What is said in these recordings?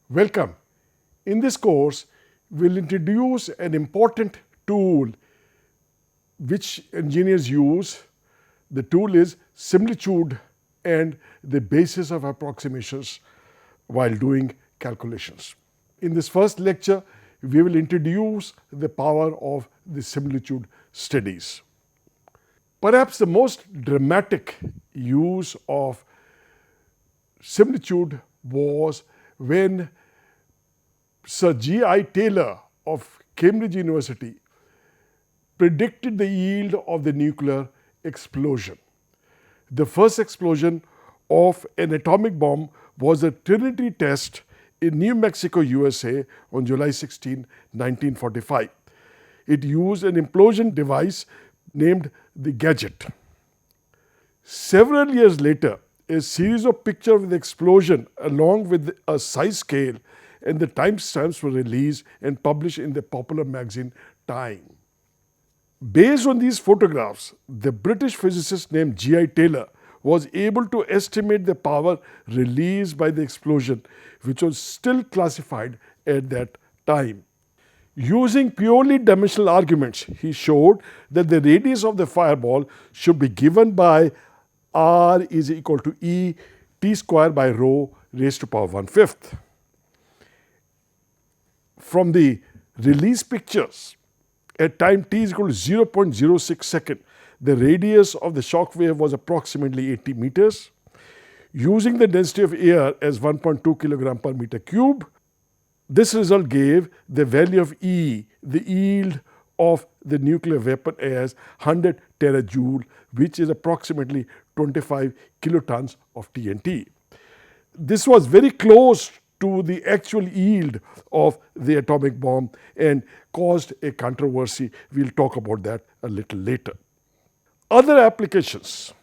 Welcome. In this course, we'll introduce an important tool which engineers use. The tool is Similitude and the basis of approximations while doing calculations. In this first lecture, we will introduce the power of the similitude studies. Perhaps the most dramatic use of similitude was when Sir G.I. Taylor of Cambridge University predicted the yield of the nuclear explosion. The first explosion of an atomic bomb was a Trinity test in New Mexico, USA on July 16, 1945. It used an implosion device named the Gadget. Several years later, a series of pictures of the explosion along with a size scale and the timestamps were released and published in the popular magazine Time. Based on these photographs, the British physicist named G.I. Taylor was able to estimate the power released by the explosion, which was still classified at that time. Using purely dimensional arguments, he showed that the radius of the fireball should be given by r is equal to E t square by rho raised to power 1/5. From the release pictures, at time t is equal to 0.06 second, the radius of the shock wave was approximately 80 meters. Using the density of air as 1.2 kilogram per meter cube, this result gave the value of E, the yield of the nuclear weapon, as 100 terajoule, which is approximately 25 kilotons of TNT. This was very close to the actual yield of the atomic bomb and caused a controversy. We'll talk about that a little later. Other applications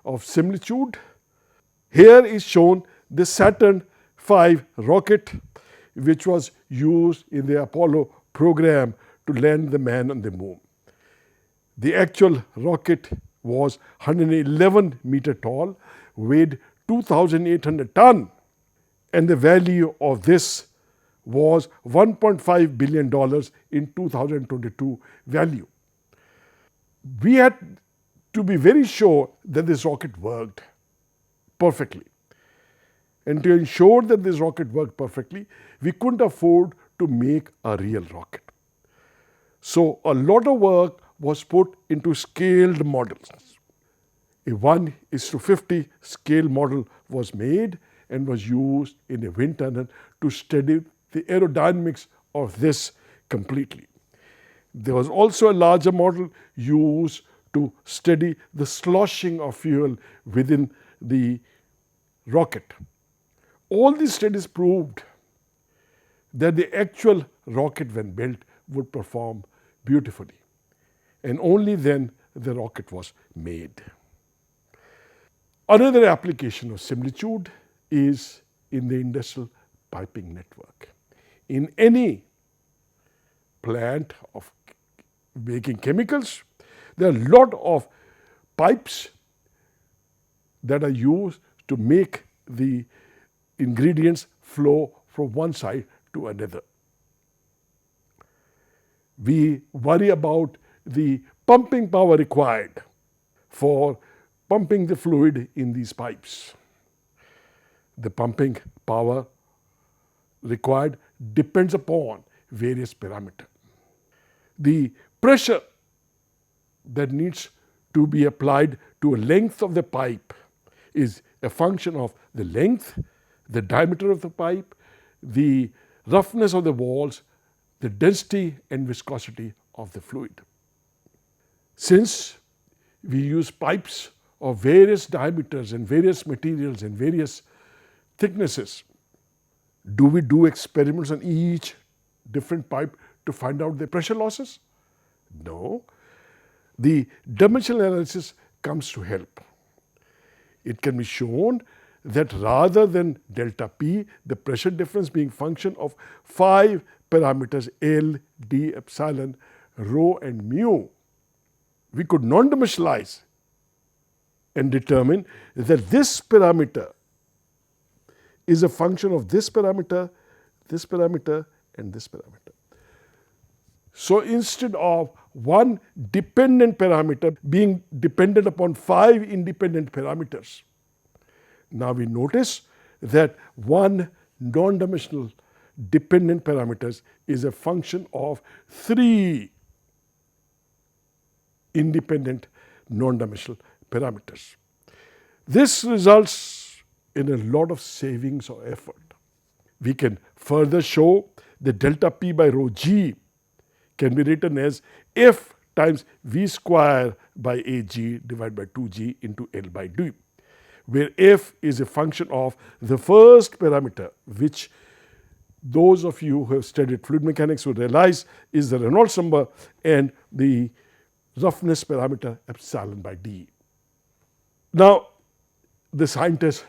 of similitude. Here is shown the Saturn-V rocket, which was used in the Apollo program to land the man on the moon. The actual rocket was 111 meter tall, weighed 2,800 tons, and the value of this was $1.5 billion in 2022 value. We had to be very sure that this rocket worked perfectly. And to ensure that this rocket worked perfectly, we couldn't afford to make a real rocket. So a lot of work was put into scaled models. A 1:50 scale model was made and was used in a wind tunnel to study the aerodynamics of this completely. There was also a larger model used to study the sloshing of fuel within the rocket. All these studies proved that the actual rocket, when built, would perform beautifully. And only then the rocket was made. Another application of similitude is in the industrial piping network. In any plant of making chemicals, there are a lot of pipes that are used to make the ingredients flow from one side to another. We worry about the pumping power required for pumping the fluid in these pipes. The pumping power required depends upon various parameters. The pressure that needs to be applied to a length of the pipe is a function of the length, the diameter of the pipe, the roughness of the walls, the density and viscosity of the fluid. Since we use pipes of various diameters and various materials and various thicknesses, do we do experiments on each different pipe to find out the pressure losses? No. The dimensional analysis comes to help. It can be shown that rather than delta P, the pressure difference being function of 5 parameters L, D, epsilon, rho and mu, we could non-dimensionalize and determine that this parameter is a function of this parameter, this parameter and this parameter. So instead of one dependent parameter being dependent upon 5 independent parameters, now we notice that one non-dimensional dependent parameters is a function of 3 independent non-dimensional parameters. This results in a lot of savings of effort. We can further show that delta P by rho g can be written as F times V square by AG divided by 2G into L by D, where F is a function of the first parameter, which those of you who have studied fluid mechanics will realize is the Reynolds number, and the roughness parameter epsilon by d. Now, the scientists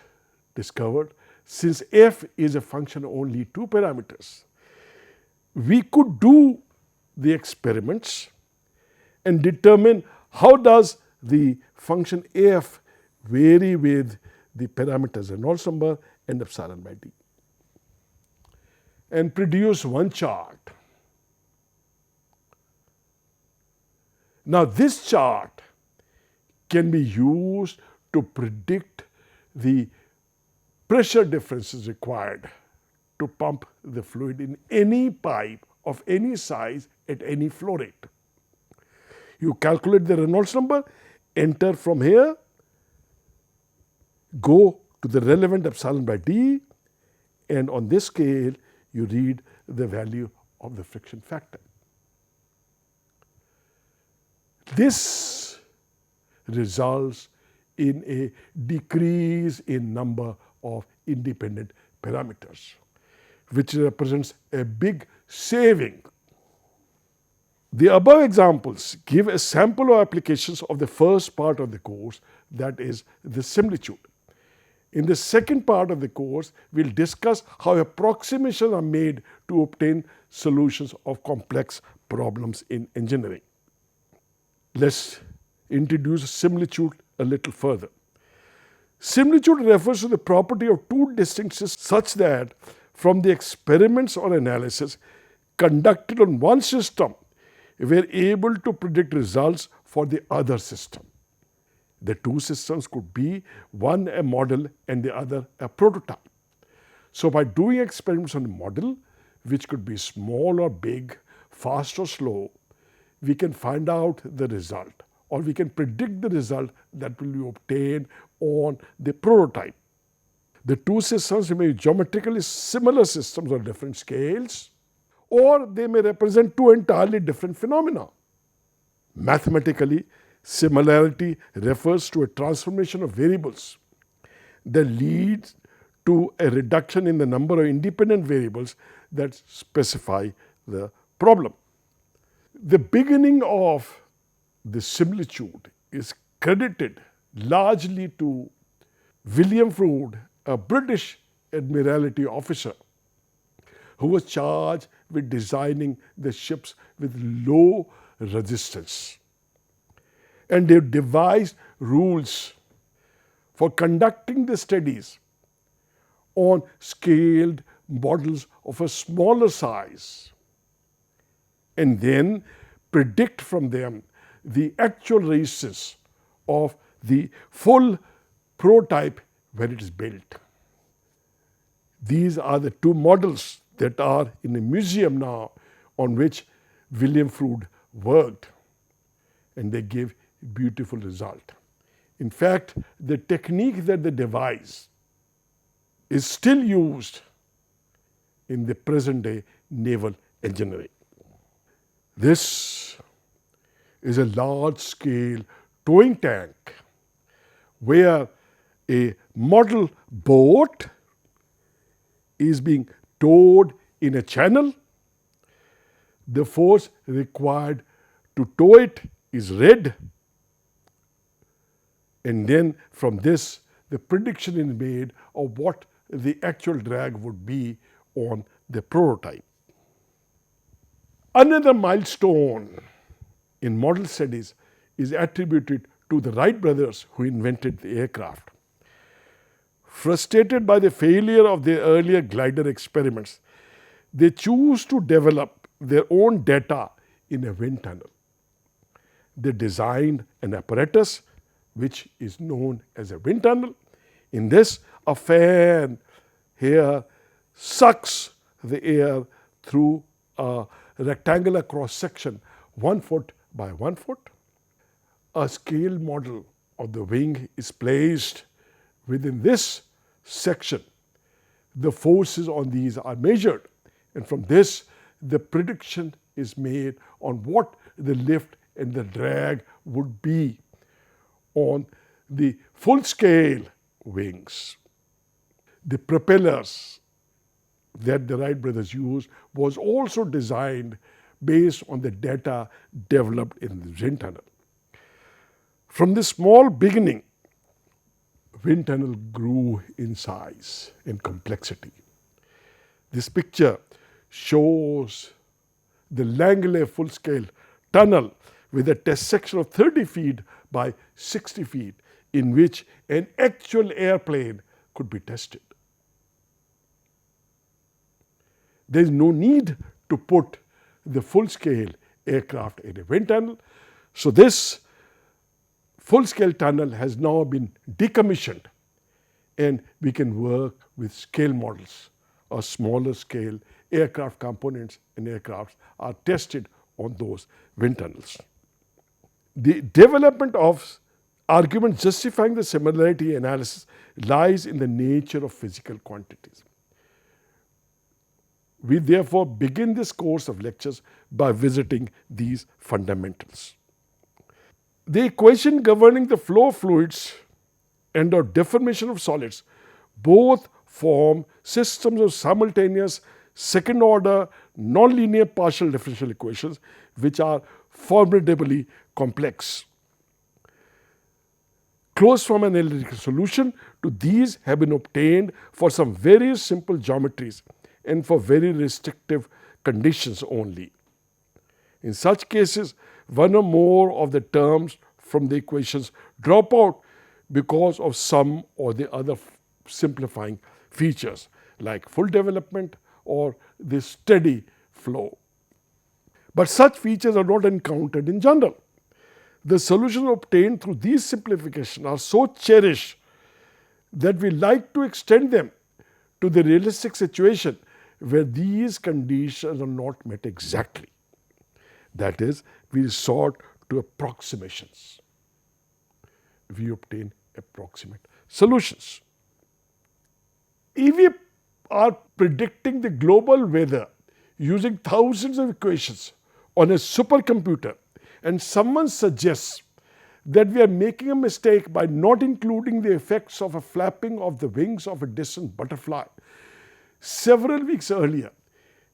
discovered since F is a function of only 2 parameters, we could do the experiments and determine how does the function F vary with the parameters Reynolds number and epsilon by d, and produce one chart. Now, this chart can be used to predict the pressure differences required to pump the fluid in any pipe of any size at any flow rate. You calculate the Reynolds number, enter from here, go to the relevant epsilon by d, and on this scale you read the value of the friction factor. This results in a decrease in number of independent parameters, which represents a big saving. The above examples give a sample of applications of the first part of the course, that is the similitude. In the second part of the course, we will discuss how approximations are made to obtain solutions of complex problems in engineering. Let's introduce similitude a little further. Similitude refers to the property of 2 distinct systems such that from the experiments or analysis conducted on one system, we are able to predict results for the other system. The 2 systems could be one a model and the other a prototype. So by doing experiments on a model, which could be small or big, fast or slow, we can find out the result, or we can predict the result that will be obtained on the prototype. The 2 systems may be geometrically similar systems on different scales, or they may represent 2 entirely different phenomena. Mathematically, similarity refers to a transformation of variables that leads to a reduction in the number of independent variables that specify the problem. The beginning of the similitude is credited largely to William Froude, a British Admiralty officer who was charged with designing the ships with low resistance. And they devised rules for conducting the studies on scaled models of a smaller size, and then predict from them the actual resistance of the full prototype when it is built. These are the 2 models that are in a museum now on which William Froude worked, and they give beautiful result. In fact, the technique that they devised is still used in the present day naval engineering. This is a large scale towing tank where a model boat is being towed in a channel. The force required to tow it is read, and then from this the prediction is made of what the actual drag would be on the prototype. Another milestone in model studies is attributed to the Wright brothers who invented the aircraft. Frustrated by the failure of their earlier glider experiments, They choose to develop their own data in a wind tunnel. They designed an apparatus which is known as a wind tunnel. In this, a fan here sucks the air through a rectangular cross section 1 foot by 1 foot. A scale model of the wing is placed within this section. The forces on these are measured, and from this, the prediction is made on what the lift and the drag would be on the full scale wings. The propellers that the Wright brothers used was also designed based on the data developed in the wind tunnel. From this small beginning, wind tunnel grew in size and complexity. This picture shows the Langley full-scale tunnel with a test section of 30 feet by 60 feet in which an actual airplane could be tested. There is no need to put the full-scale aircraft in a wind tunnel. So this full-scale tunnel has now been decommissioned, and we can work with scale models or smaller scale aircraft components, and aircrafts are tested on those wind tunnels. The development of arguments justifying the similarity analysis lies in the nature of physical quantities. We therefore begin this course of lectures by visiting these fundamentals. The equation governing the flow of fluids and or deformation of solids both form systems of simultaneous second order nonlinear partial differential equations which are formidably complex. Closed form analytical solution to these have been obtained for some very simple geometries and for very restrictive conditions only. In such cases, one or more of the terms from the equations drop out because of some or the other simplifying features like full development or the steady flow. But such features are not encountered in general. The solutions obtained through these simplifications are so cherished that we like to extend them to the realistic situation where these conditions are not met exactly. That is, we resort to approximations. We obtain approximate solutions. If we are predicting the global weather using thousands of equations on a supercomputer, and someone suggests that we are making a mistake by not including the effects of a flapping of the wings of a distant butterfly several weeks earlier,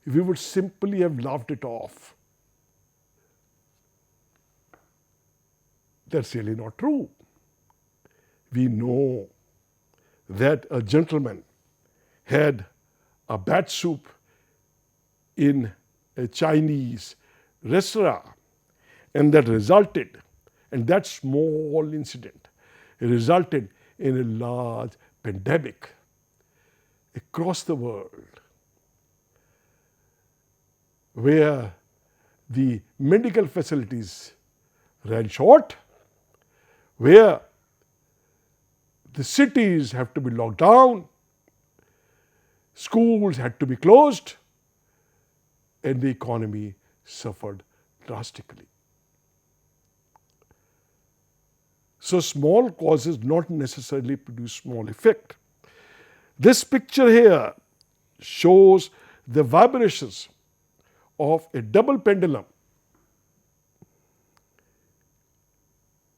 we would simply have laughed it off. That's really not true. We know that a gentleman had a bat soup in a Chinese restaurant, and that small incident resulted in a large pandemic across the world, where the medical facilities ran short, where the cities have to be locked down, schools had to be closed, and the economy suffered drastically. So small causes not necessarily produce small effect. This picture here shows the vibrations of a double pendulum,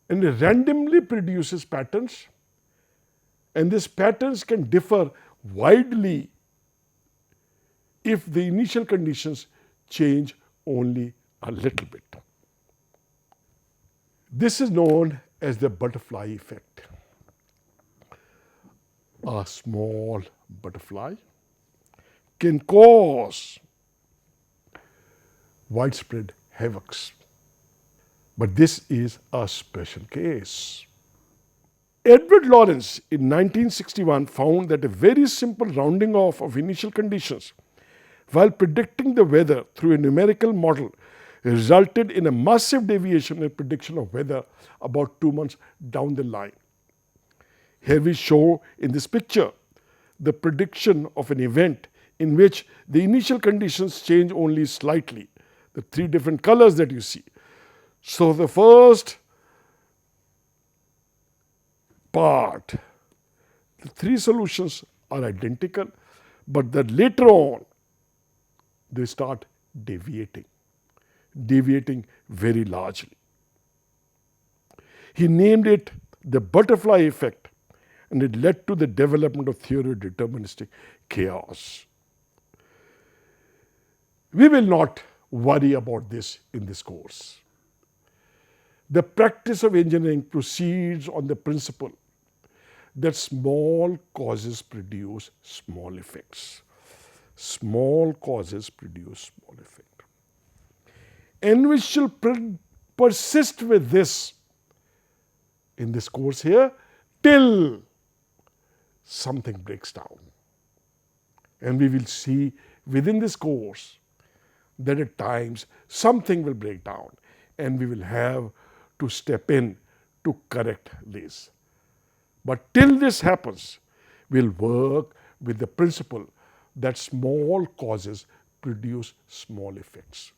and it randomly produces patterns, and these patterns can differ widely if the initial conditions change only a little bit. This is known as the butterfly effect. A small butterfly can cause widespread havocs, but this is a special case. Edward Lorenz in 1961 found that a very simple rounding off of initial conditions while predicting the weather through a numerical model resulted in a massive deviation in prediction of weather about 2 months down the line. Here we show in this picture the prediction of an event in which the initial conditions change only slightly, the three different colors that you see. So the first part, the three solutions are identical, but that later on they start deviating very largely. He named it the butterfly effect, and it led to the development of theory of deterministic chaos. We will not worry about this in this course. The practice of engineering proceeds on the principle that small causes produce small effects. Small causes produce small effects. And we shall persist with this in this course here till something breaks down. And we will see within this course that at times something will break down and we will have to step in to correct this. But till this happens, we'll work with the principle that small causes produce small effects.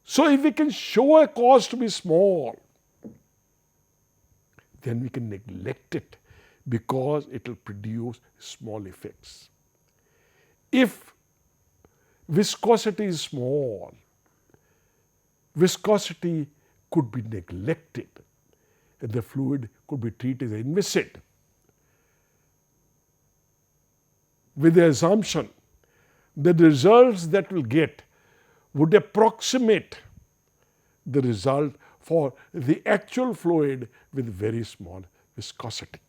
So if we can show a cause to be small, then we can neglect it because it will produce small effects. If viscosity is small, viscosity could be neglected and the fluid could be treated as inviscid with the assumption that the results that we'll get would approximate the result for the actual fluid with very small viscosity.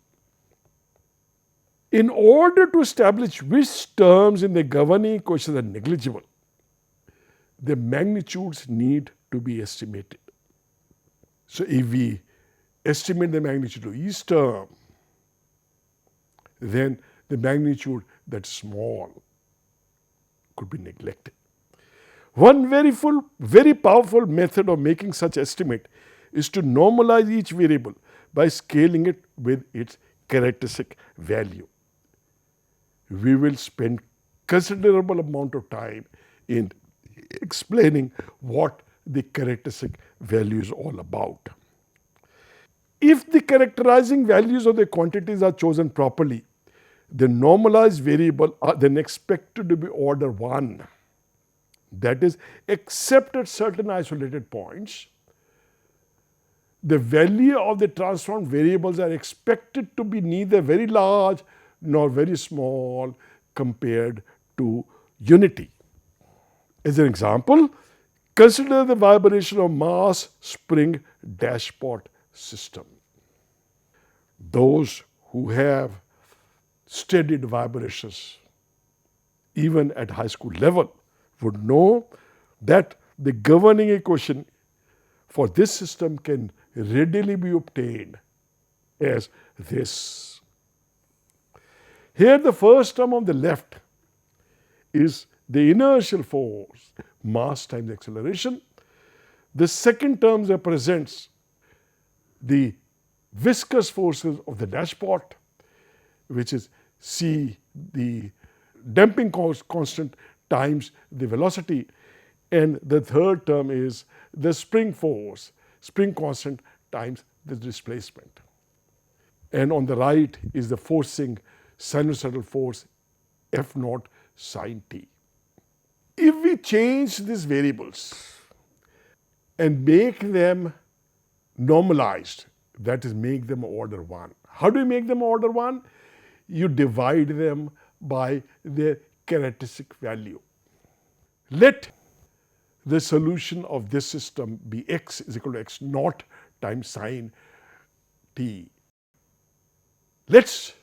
In order to establish which terms in the governing equation are negligible, the magnitudes need to be estimated. So if we estimate the magnitude of each term, then the magnitude that's small could be neglected. One very powerful method of making such estimate is to normalize each variable by scaling it with its characteristic value. We will spend considerable amount of time in explaining what the characteristic value is all about. If the characterizing values of the quantities are chosen properly, the normalized variable are then expected to be order 1. That is, except at certain isolated points, the value of the transformed variables are expected to be neither very large nor very small compared to unity. As an example, consider the vibration of mass spring dashpot system. Those who have studied vibrations even at high school level would know that the governing equation for this system can readily be obtained as this. Here the first term on the left is the inertial force, mass times acceleration. The second term represents the viscous forces of the dashpot, which is C, the damping constant times the velocity, and the third term is the spring force, spring constant times the displacement. And on the right is the forcing sinusoidal force F naught sine t. If we change these variables and make them normalized, that is, make them order 1. How do you make them order 1? You divide them by their characteristic value. Let the solution of this system be x is equal to x naught times sine t. Let's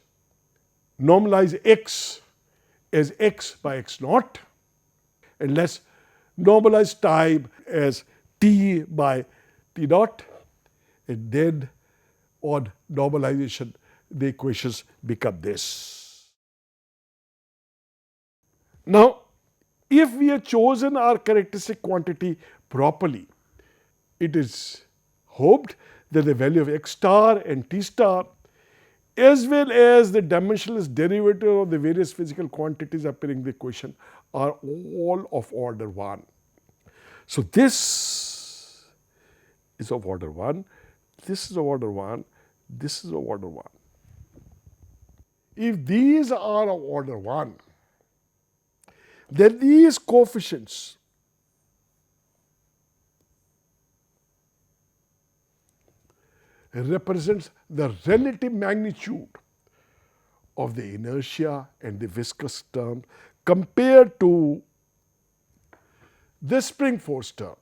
normalize x as x by x naught, and let's normalize time as t by t dot, and then on normalization the equations become this. Now If we have chosen our characteristic quantity properly, it is hoped that the value of x star and t star, as well as the dimensionless derivative of the various physical quantities appearing in the equation, are all of order 1. So this is of order 1, this is of order 1, this is of order 1. If these are of order 1, then these coefficients represents the relative magnitude of the inertia and the viscous term compared to the spring force term.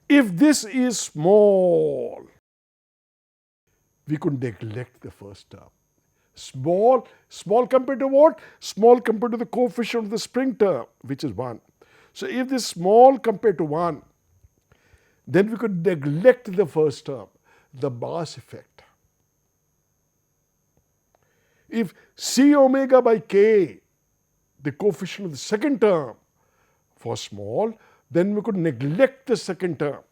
If this is small, we could neglect the first term. Small compared to what? Small compared to the coefficient of the spring term, which is 1. So if this small compared to 1, then we could neglect the first term, the mass effect. If C omega by K, the coefficient of the second term, was small, then we could neglect the second term.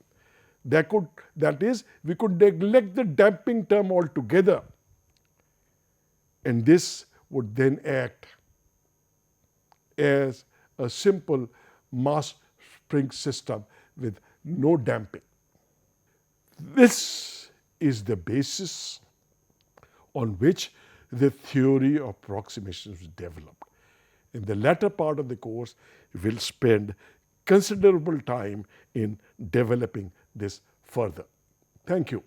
That is, we could neglect the damping term altogether. And this would then act as a simple mass spring system with no damping. This is the basis on which the theory of approximations was developed. In the latter part of the course, we will spend considerable time in developing this further. Thank you.